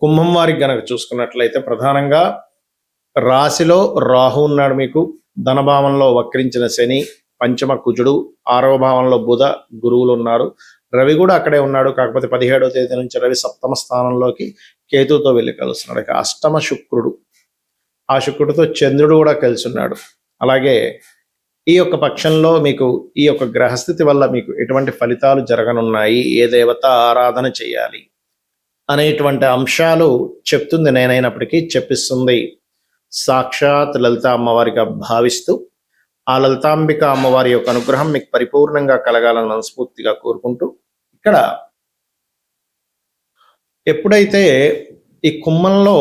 కుంభం వారికి గనక చూసుకున్నట్లయితే ప్రధానంగా రాశిలో రాహు ఉన్నాడు, మీకు ధనభావంలో వక్రించిన శని, పంచమ కుజుడు, 6వ భావంలో బుధ, గురువులు ఉన్నారు. రవి కూడా అక్కడే ఉన్నాడు. కాకపోతే 17వ తేదీ నుంచి రవి సప్తమ స్థానంలోకి కేతువుతో వెళ్ళి కలుస్తున్నాడు. ఇక అష్టమ శుక్రుడు, ఆ శుక్రుడితో చంద్రుడు కూడా కలిసి ఉన్నాడు. అలాగే ఈ యొక్క పక్షంలో మీకు ఈ యొక్క గ్రహస్థితి వల్ల మీకు ఎటువంటి ఫలితాలు జరగనున్నాయి, ఏ దేవత ఆరాధన చేయాలి అనేటువంటి అంశాలు చెప్తుంది నేనైనప్పటికీ చెప్పిస్తుంది సాక్షాత్ లలిత అమ్మవారిగా భావిస్తూ, ఆ లలితాంబిక అమ్మవారి యొక్క అనుగ్రహం మీకు పరిపూర్ణంగా కలగాలని మనస్ఫూర్తిగా కోరుకుంటూ, ఇక్కడ ఎప్పుడైతే ఈ కుంభంలో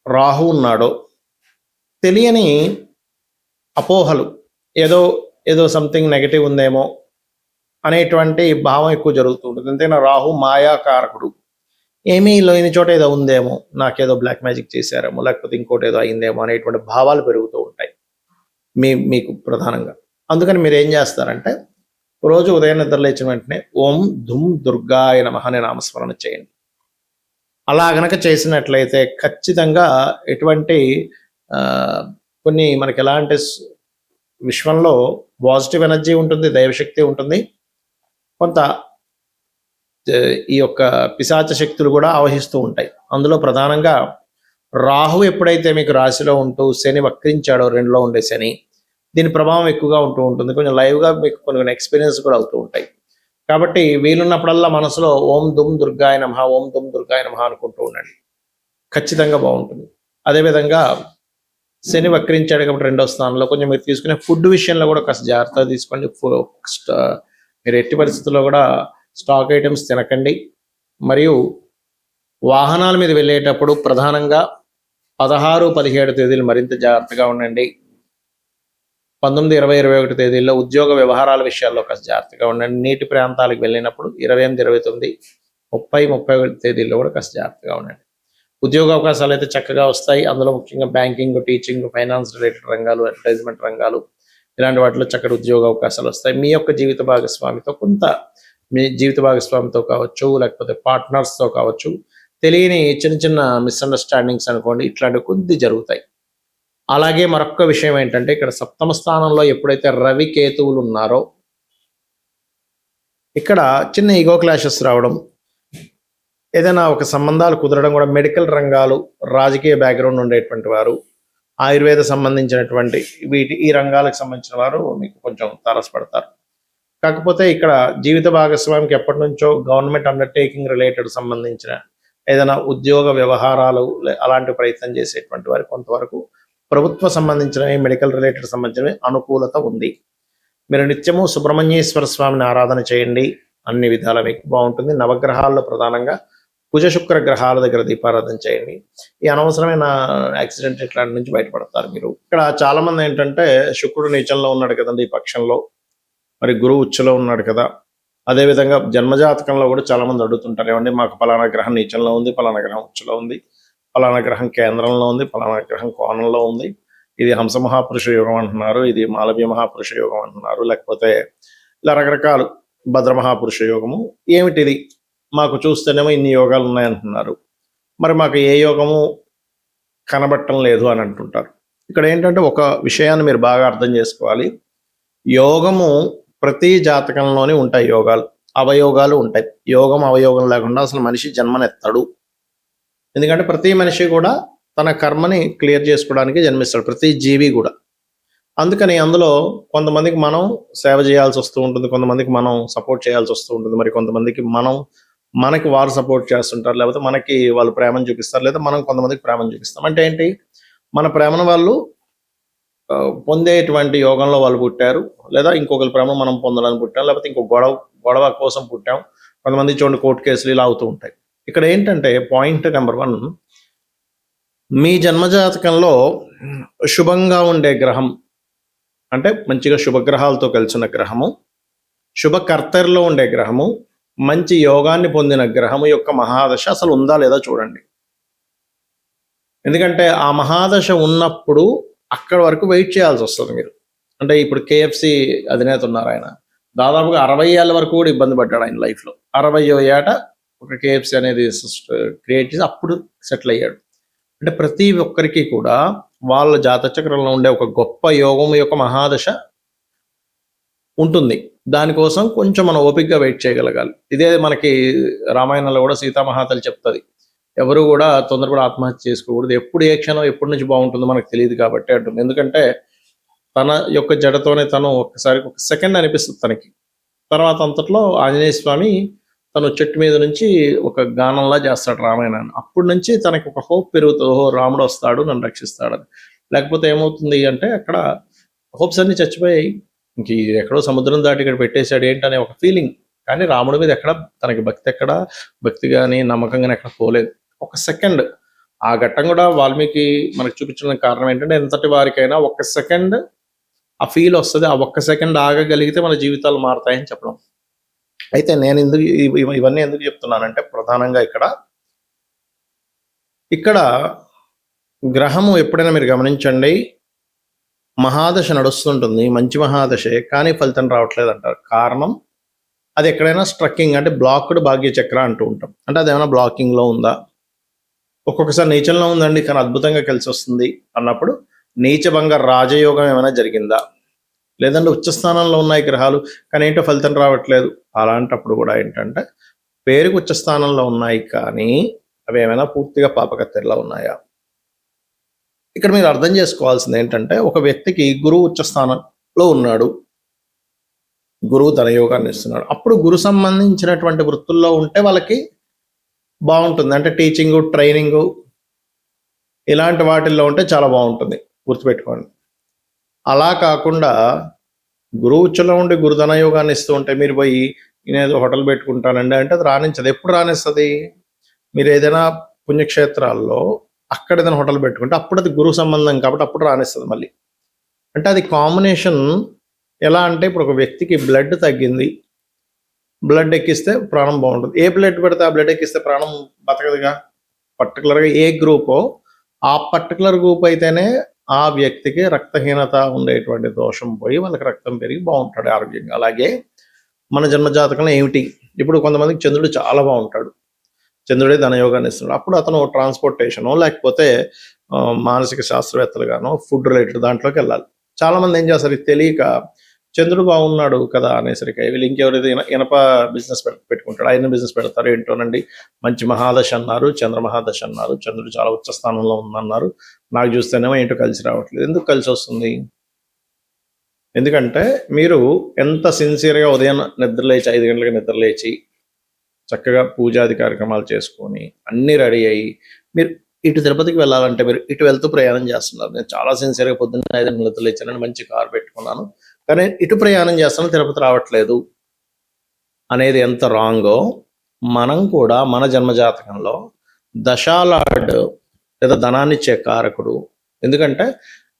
రాహు ఉన్నాడో తెలియని అపోహలు, ఏదో ఏదో సంథింగ్ నెగటివ్ ఉందేమో అనేటువంటి భావం ఎక్కువ జరుగుతూ ఉంటుంది. అంతేనా, రాహు మాయాకారకుడు, ఏమీ లేని చోట ఏదో ఉందేమో, నాకేదో బ్లాక్ మ్యాజిక్ చేశారేమో, లేకపోతే ఇంకోటి ఏదో అయిందేమో అనేటువంటి భావాలు పెరుగుతూ ఉంటాయి మీకు ప్రధానంగా. అందుకని మీరు ఏం చేస్తారంటే రోజు ఉదయం నిద్ర లేచిన వెంటనే ఓం ధుమ్ దుర్గాయ నమః అనే నామస్మరణ చేయండి. అలా గనక చేసినట్లయితే ఖచ్చితంగా ఎటువంటి కొన్ని మనకి ఎలా అంటే విశ్వంలో పాజిటివ్ ఎనర్జీ ఉంటుంది, దైవశక్తి ఉంటుంది, కొంత ఈ యొక్క పిశాచ శక్తులు కూడా ఆవహిస్తూ ఉంటాయి. అందులో ప్రధానంగా రాహు ఎప్పుడైతే మీకు రాశిలో ఉంటూ శని వక్రించాడో, 2లో ఉండే శని, దీని ప్రభావం ఎక్కువగా ఉంటూ ఉంటుంది. కొంచెం లైవ్గా మీకు కొన్ని ఎక్స్పీరియన్స్ కూడా అవుతూ ఉంటాయి. కాబట్టి వీలున్నప్పుడల్లా మనసులో ఓం దుమ్ దుర్గాయ నమః, ఓం దుమ్ దుర్గాయ నమః అనుకుంటూ ఉండండి, ఖచ్చితంగా బాగుంటుంది. అదేవిధంగా శని వక్రించాడు కాబట్టి 2వ స్థానంలో కొంచెం మీరు తీసుకునే ఫుడ్ విషయంలో కూడా కాస్త జాగ్రత్తగా తీసుకోండి. మీరు ఎట్టి పరిస్థితుల్లో కూడా స్టాక్ ఐటమ్స్ తినకండి. మరియు వాహనాల మీద వెళ్ళేటప్పుడు ప్రధానంగా 16, 17 తేదీలు మరింత జాగ్రత్తగా ఉండండి. 19, 20, 21 తేదీల్లో ఉద్యోగ వ్యవహారాల విషయాల్లో కాస్త జాగ్రత్తగా ఉండండి. నీటి ప్రాంతాలకు వెళ్ళినప్పుడు 28, 29, 30, 31 తేదీల్లో కూడా కాస్త జాగ్రత్తగా ఉండండి. ఉద్యోగ అవకాశాలు అయితే చక్కగా వస్తాయి. అందులో ముఖ్యంగా బ్యాంకింగ్, టీచింగ్, ఫైనాన్స్ రిలేటెడ్ రంగాలు, అడ్వర్టైజ్మెంట్ రంగాలు, ఇలాంటి వాటిలో చక్కటి ఉద్యోగ అవకాశాలు వస్తాయి. మీ యొక్క జీవిత భాగస్వామితో మీ జీవిత భాగస్వామితో కావచ్చు, లేకపోతే పార్ట్నర్స్తో కావచ్చు, తెలియని చిన్న చిన్న మిస్అండర్స్టాండింగ్స్ అనుకోండి, ఇట్లాంటివి కొద్ది జరుగుతాయి. అలాగే మరొక విషయం ఏంటంటే ఇక్కడ సప్తమ స్థానంలో ఎప్పుడైతే రవి కేతువులు ఉన్నారో ఇక్కడ చిన్న ఈగో క్లాషెస్ రావడం, ఏదైనా ఒక సంబంధాలు కుదరడం కూడా, మెడికల్ రంగాలు, రాజకీయ బ్యాక్గ్రౌండ్ ఉండేటువంటి వారు, ఆయుర్వేద సంబంధించినటువంటి ఈ రంగాలకు సంబంధించిన వారు మీకు కొంచెం తారసపడతారు. కాకపోతే ఇక్కడ జీవిత భాగస్వామికి ఎప్పటి నుంచో గవర్నమెంట్ అండర్టేకింగ్ రిలేటెడ్ సంబంధించిన ఏదైనా ఉద్యోగ వ్యవహారాలు అలాంటి ప్రయత్నం చేసేటువంటి వారు కొంతవరకు ప్రభుత్వ సంబంధించినవి, మెడికల్ రిలేటెడ్ సంబంధించినవి అనుకూలత ఉంది. మీరు నిత్యము సుబ్రహ్మణ్యేశ్వర స్వామిని ఆరాధన చేయండి, అన్ని విధాల మీకు బాగుంటుంది. నవగ్రహాల్లో ప్రధానంగా కుజ శుక్ర గ్రహాల దగ్గర దీపారాధన చేయండి. ఈ అనవసరమైన యాక్సిడెంట్ ఇట్లాంటి నుంచి బయటపడతారు మీరు. ఇక్కడ చాలా మంది ఏంటంటే శుక్రుడు నీచంలో ఉన్నాడు కదండి ఈ పక్షంలో, మరి గురువు ఉచ్చలో ఉన్నాడు కదా. అదేవిధంగా జన్మజాతకంలో కూడా చాలా మంది అడుగుతుంటారు, ఏమండి మాకు పలానా గ్రహం నీచంలో ఉంది, పలానా గ్రహం ఉచ్చలో ఉంది, పలానా గ్రహం కేంద్రంలో ఉంది, పలానా గ్రహం కోణంలో ఉంది, ఇది హంస మహాపురుష యోగం అంటున్నారు, ఇది మాలవ్య మహాపురుష యోగం అంటున్నారు, లేకపోతే ఇలా రకరకాలు భద్ర మహాపురుష యోగము, ఏమిటిది మాకు చూస్తేనేమో ఇన్ని యోగాలు ఉన్నాయంటున్నారు, మరి మాకు ఏ యోగము కనబట్టం లేదు అని అంటుంటారు. ఇక్కడ ఏంటంటే ఒక విషయాన్ని మీరు బాగా అర్థం చేసుకోవాలి. యోగము ప్రతి జాతకంలోనే ఉంటాయి, యోగాలు అవయోగాలు ఉంటాయి. యోగం అవయోగం లేకుండా అసలు మనిషి జన్మనెత్తాడు. ఎందుకంటే ప్రతి మనిషి కూడా తన కర్మని క్లియర్ చేసుకోవడానికి జన్మిస్తాడు, ప్రతి జీవి కూడా. అందుకని అందులో కొంతమందికి మనం సేవ చేయాల్సి వస్తూ ఉంటుంది, కొంతమందికి మనం సపోర్ట్ చేయాల్సి వస్తూ ఉంటుంది, మరి కొంతమందికి మనకి వారు సపోర్ట్ చేస్తుంటారు, లేకపోతే మనకి వాళ్ళు ప్రేమను చూపిస్తారు, లేదా మనం కొంతమందికి ప్రేమను చూపిస్తాం. అంటే ఏంటి, మన ప్రేమను వాళ్ళు పొందేటువంటి యోగంలో వాళ్ళు పుట్టారు, లేదా ఇంకొకరి ప్రేమ మనం పొందడానికి పుట్టాం, లేకపోతే ఇంకో గొడవ కోసం పుట్టాం. కొంతమంది చూడండి కోర్టు కేసులు ఇలా అవుతూ ఉంటాయి. ఇక్కడ ఏంటంటే పాయింట్ నెంబర్ 1, మీ జన్మజాతకంలో శుభంగా ఉండే గ్రహం అంటే మంచిగా శుభగ్రహాలతో కలిసిన గ్రహము, శుభకర్తరిలో ఉండే గ్రహము, మంచి యోగాన్ని పొందిన గ్రహము యొక్క మహాదశ అసలు ఉందా లేదా చూడండి. ఎందుకంటే ఆ మహాదశ ఉన్నప్పుడు అక్కడి వరకు వెయిట్ చేయాల్సి వస్తుంది మీరు. అంటే ఇప్పుడు KFC అధినేత ఉన్నారు, ఆయన దాదాపుగా 60 ఏళ్ళ వరకు కూడా ఇబ్బంది పడ్డాడు ఆయన లైఫ్లో. 60వ ఏట ఒక కేఎఫ్సి అనేది క్రియేట్ చేసి అప్పుడు సెటిల్ అయ్యాడు. అంటే ప్రతి ఒక్కరికి కూడా వాళ్ళ జాతచక్రంలో ఉండే ఒక గొప్ప యోగం యొక్క మహాదశ ఉంటుంది. దానికోసం కొంచెం మనం ఓపికగా వెయిట్ చేయగలగాలి. ఇదే మనకి రామాయణంలో కూడా సీతామహాతల్లి చెప్తుంది, ఎవరు కూడా తొందరపడి ఆత్మహత్య చేసుకోకూడదు, ఎప్పుడు ఏ క్షణం ఎప్పటి నుంచి బాగుంటుందో మనకు తెలియదు కాబట్టి అంటుంది. ఎందుకంటే తన యొక్క జడతోనే తను ఒక్కసారి ఒక సెకండ్ అనిపిస్తుంది తనకి. తర్వాత అంతట్లో ఆంజనేయ స్వామి తను చెట్టు మీద నుంచి ఒక గానంలా చేస్తాడు రామాయణాన్ని. అప్పటి నుంచి తనకి ఒక హోప్ పెరుగుతుంది, ఓహో రాముడు వస్తాడు నన్ను రక్షిస్తాడని. లేకపోతే ఏమవుతుంది అంటే అక్కడ హోప్స్ అన్ని చచ్చిపోయాయి. ఇంక ఎక్కడో సముద్రం దాటి ఇక్కడ పెట్టేశాడు ఏంటనే ఒక ఫీలింగ్. కానీ రాముడి మీద ఎక్కడ తనకి భక్తి కానీ నమ్మకం కానీ ఎక్కడ పోలేదు. ఒక సెకండ్ ఆ ఘట్టం కూడా వాల్మీకి మనకు చూపించడానికి కారణం ఏంటంటే ఎంతటి వారికైనా ఒక సెకండ్ ఆ ఫీల్ వస్తుంది. ఆ ఒక్క సెకండ్ ఆగగలిగితే మన జీవితాలు మారుతాయని చెప్పడం. అయితే నేను ఎందుకు ఇవన్నీ ఎందుకు చెప్తున్నానంటే ప్రధానంగా ఇక్కడ గ్రహము ఎప్పుడైనా మీరు గమనించండి, మహాదశ నడుస్తుంటుంది, మంచి మహాదశే, కానీ ఫలితం రావట్లేదు అంటారు. కారణం అది ఎక్కడైనా స్ట్రక్కింగ్ అంటే బ్లాక్డ్ భాగ్య చక్ర అంటూ ఉంటాం. అంటే అదేమైనా బ్లాకింగ్లో ఉందా, ఒక్కొక్కసారి నీచంలో ఉందండి కానీ అద్భుతంగా కలిసి వస్తుంది అన్నప్పుడు నీచభంగ రాజయోగం ఏమైనా జరిగిందా, లేదంటే ఉచ్చస్థానంలో ఉన్నాయి గ్రహాలు కానీ ఏంటో ఫలితం రావట్లేదు, అలాంటప్పుడు కూడా ఏంటంటే పేరుకు ఉచ్చస్థానంలో ఉన్నాయి కానీ అవి ఏమైనా పూర్తిగా పాపకత్తెరలా ఉన్నాయా. ఇక్కడ మీరు అర్థం చేసుకోవాల్సింది ఏంటంటే ఒక వ్యక్తికి గురువు ఉచ్చస్థానంలో ఉన్నాడు, గురువు తన యోగాన్ని ఇస్తున్నాడు, అప్పుడు గురు సంబంధించినటువంటి వృత్తుల్లో ఉంటే వాళ్ళకి బాగుంటుంది. అంటే టీచింగు, ట్రైనింగు ఇలాంటి వాటిల్లో ఉంటే చాలా బాగుంటుంది, గుర్తుపెట్టుకోండి. అలా కాకుండా గురువు ఉచ్చలో ఉండి గురుధన యోగాన్ని ఇస్తూ ఉంటే మీరు పోయి నేనేదో హోటల్ పెట్టుకుంటానండి అంటే అది రాణించదు. ఎప్పుడు రాణిస్తుంది? మీరు ఏదైనా పుణ్యక్షేత్రాల్లో అక్కడ ఏదైనా హోటల్ పెట్టుకుంటే అప్పుడు అది గురువు సంబంధం కాబట్టి అప్పుడు రాణిస్తుంది మళ్ళీ. అంటే అది కాంబినేషన్ ఎలా అంటే ఇప్పుడు ఒక వ్యక్తికి బ్లడ్ తగ్గింది, బ్లడ్ ఎక్కిస్తే ప్రాణం బాగుంటుంది. ఏ బ్లడ్ పెడితే ఆ బ్లడ్ ఎక్కిస్తే ప్రాణం బతకదుగా. పర్టికులర్గా ఏ గ్రూపో ఆ పర్టికులర్ గ్రూప్ అయితేనే ఆ వ్యక్తికి రక్తహీనత ఉండేటువంటి దోషం పోయి వాళ్ళకి రక్తం పెరిగి బాగుంటాడు ఆరోగ్యంగా. అలాగే మన జన్మజాతకంలో ఏమిటి, ఇప్పుడు కొంతమందికి చంద్రుడు చాలా బాగుంటాడు, చంద్రుడే ధనయోగాన్ని ఇస్తున్నాడు, అప్పుడు అతను ట్రాన్స్పోర్టేషనో లేకపోతే మానసిక శాస్త్రవేత్తలుగానో ఫుడ్ రిలేటెడ్ దాంట్లోకి వెళ్ళాలి. చాలామంది ఏం చేస్తారు, ఇది తెలియక చంద్రుడు బాగున్నాడు కదా అనేసరికి వీళ్ళు ఇంకెవరైతే ఇనప బిజినెస్ పెట్టుకుంటాడు, ఆయన బిజినెస్ పెడతారు ఏంటోనండి, మంచి మహాదశ అన్నారు, చంద్ర మహాదశ అన్నారు, చంద్రుడు చాలా ఉచ్చ స్థానంలో ఉందన్నారు, నాకు చూస్తేనేమో ఏంటో కలిసి రావట్లేదు. ఎందుకు కలిసి వస్తుంది? ఎందుకంటే మీరు ఎంత సిన్సియర్గా ఉదయం నిద్రలేచి 5 గంటలకు నిద్రలేచి చక్కగా పూజాది కార్యక్రమాలు చేసుకొని అన్నీ రెడీ అయ్యి మీరు ఇటు తిరుపతికి వెళ్ళాలంటే మీరు ఇటు వెళ్తూ ప్రయాణం చేస్తున్నారు. నేను చాలా సిన్సియర్గా పొద్దున్న 5 గంటలకు నిద్రలేచానని మంచి కారు పెట్టుకున్నాను కానీ ఇటు ప్రయాణం చేస్తాను తిరుపతి రావట్లేదు అనేది ఎంత రాంగో, మనం కూడా మన జన్మజాతకంలో దశాలార్డ్ లేదా ధనాన్ని ఇచ్చే కారకుడు. ఎందుకంటే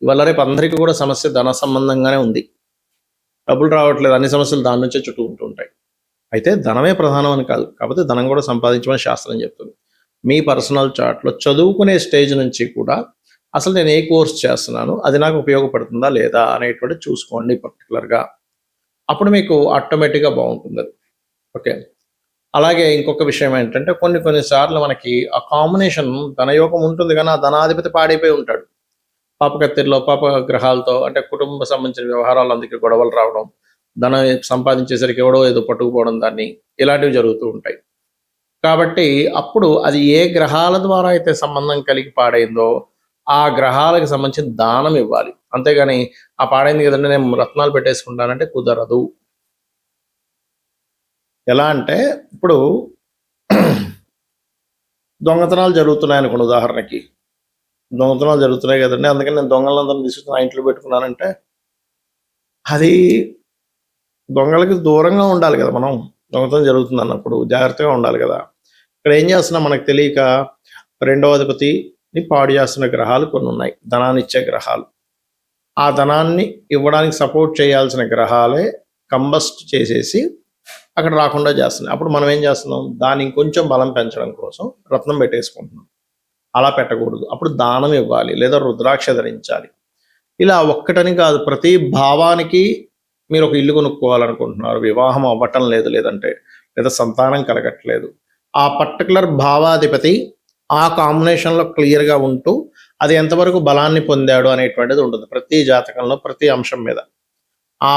ఇవాళ రేపు అందరికీ కూడా సమస్య ధన సంబంధంగానే ఉంది, డబ్బులు రావట్లేదు, అన్ని సమస్యలు దాని నుంచే చుట్టూ ఉంటుంటాయి. అయితే ధనమే ప్రధానం అని కాదు, కాకపోతే ధనం కూడా సంపాదించమని శాస్త్రం చెప్తుంది. మీ పర్సనల్ చార్ట్లో చదువుకునే స్టేజ్ నుంచి కూడా అసలు నేను ఏ కోర్స్ చేస్తున్నాను, అది నాకు ఉపయోగపడుతుందా లేదా అనేటువంటి చూసుకోండి పర్టికులర్గా, అప్పుడు మీకు ఆటోమేటిక్గా బాగుంటుంది అది. ఓకే, అలాగే ఇంకొక విషయం ఏంటంటే కొన్నిసార్లు మనకి ఆ కాంబినేషన్ ధనయోగం ఉంటుంది కానీ ఆ ధనాధిపతి పాడైపోయి ఉంటాడు, పాపకత్తెరలో పాప గ్రహాలతో, అంటే కుటుంబ సంబంధించిన వ్యవహారాలు అందుకే గొడవలు రావడం, ధనం సంపాదించేసరికి ఎవడో ఏదో పట్టుకుపోవడం దాన్ని, ఇలాంటివి జరుగుతూ ఉంటాయి. కాబట్టి అప్పుడు అది ఏ గ్రహాల ద్వారా అయితే సంబంధం కలిగి పాడైందో ఆ గ్రహాలకు సంబంధించిన దానం ఇవ్వాలి. అంతేగాని ఆ పాడైంది కదండి నేను రత్నాలు పెట్టేసుకుంటానంటే కుదరదు. ఎలా అంటే ఇప్పుడు దొంగతనాలు జరుగుతున్నాయి అనుకోండి, ఉదాహరణకి దొంగతనాలు జరుగుతున్నాయి కదండి అందుకని నేను దొంగలందరినీ తీసుకుని ఆ ఇంట్లో పెట్టుకున్నానంటే అది దొంగలకి దూరంగా ఉండాలి కదా. మనం దొంగతనం జరుగుతుంది అన్నప్పుడు జాగ్రత్తగా ఉండాలి కదా. ఇక్కడ ఏం చేస్తున్నాం మనకు తెలియక రెండవ అధిపతిని పాడు చేస్తున్న గ్రహాలు కొన్ని ఉన్నాయి, ధనాన్ని ఇచ్చే గ్రహాలు. ఆ ధనాన్ని ఇవ్వడానికి సపోర్ట్ చేయాల్సిన గ్రహాలే కంబస్ట్ చేసేసి అక్కడ రాకుండా చేస్తున్నాయి. అప్పుడు మనం ఏం చేస్తున్నాం, దాన్ని ఇంకొంచెం బలం పెంచడం కోసం రత్నం పెట్టేసుకుంటున్నాం. అలా పెట్టకూడదు. అప్పుడు దానం ఇవ్వాలి లేదా రుద్రాక్ష ధరించాలి. ఇలా ఒక్కటని కాదు, ప్రతి భావానికి మీరు ఒక ఇల్లు కొనుక్కోవాలనుకుంటున్నారు, వివాహం అవ్వటం లేదు, లేదా సంతానం కలగట్లేదు, ఆ పర్టికులర్ భావాధిపతి ఆ కాంబినేషన్లో క్లియర్గా ఉంటూ అది ఎంతవరకు బలాన్ని పొందాడు అనేటువంటిది ఉంటుంది ప్రతి జాతకంలో ప్రతి అంశం మీద. ఆ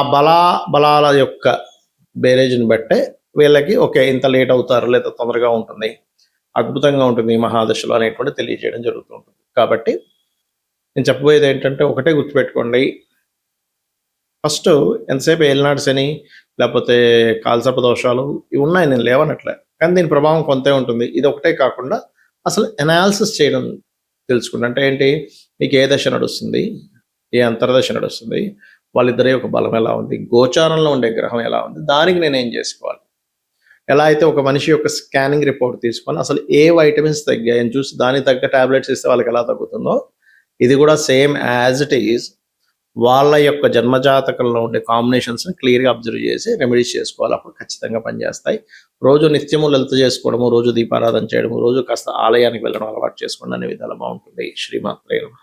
బలాల యొక్క బేరేజ్ని బట్టే వీళ్ళకి ఓకే ఇంత లేట్ అవుతారు లేదా తొందరగా ఉంటుంది, అద్భుతంగా ఉంటుంది ఈ మహాదశలో అనేటువంటి తెలియజేయడం జరుగుతూ ఉంటుంది. కాబట్టి నేను చెప్పబోయేది ఏంటంటే ఒకటే గుర్తుపెట్టుకోండి, ఫస్ట్ ఎంతసేపు ఏలినాడు శని లేకపోతే కాలసర్ప దోషాలు ఇవి ఉన్నాయి, నేను లేవనట్లే, కానీ దీని ప్రభావం కొంతే ఉంటుంది. ఇది ఒకటే కాకుండా అసలు ఎనాలిసిస్ చేయడం తెలుసుకోండి. అంటే ఏంటి, మీకు ఏ దశ నడుస్తుంది, ఏ అంతర్దశ నడుస్తుంది, వాళ్ళిద్దరి యొక్క బలం ఎలా ఉంది, గోచారంలో ఉండే గ్రహం ఎలా ఉంది, దానికి నేను ఏం చేసుకోవాలి. ఎలా అయితే ఒక మనిషి యొక్క స్కానింగ్ రిపోర్ట్ తీసుకొని అసలు ఏ వైటమిన్స్ తగ్గాయని చూసి దానికి తగ్గ టాబ్లెట్స్ ఇస్తే వాళ్ళకి ఎలా తగ్గుతుందో, ఇది కూడా సేమ్ యాజ్ ఇట్ ఈజ్ వాళ్ళ యొక్క జన్మజాతకంలో ఉండే కాంబినేషన్స్ని క్లియర్గా అబ్జర్వ్ చేసి రెమెడీస్ చేసుకోవాలి. అప్పుడు ఖచ్చితంగా పనిచేస్తాయి. రోజు నిత్యము లలిత చేసుకోవడము, రోజు దీపారాధన చేయడము, రోజు కాస్త ఆలయానికి వెళ్ళడం అలవాటు చేసుకోండి, అనే విధాలు బాగుంటుంది. శ్రీమాత్రే నమః.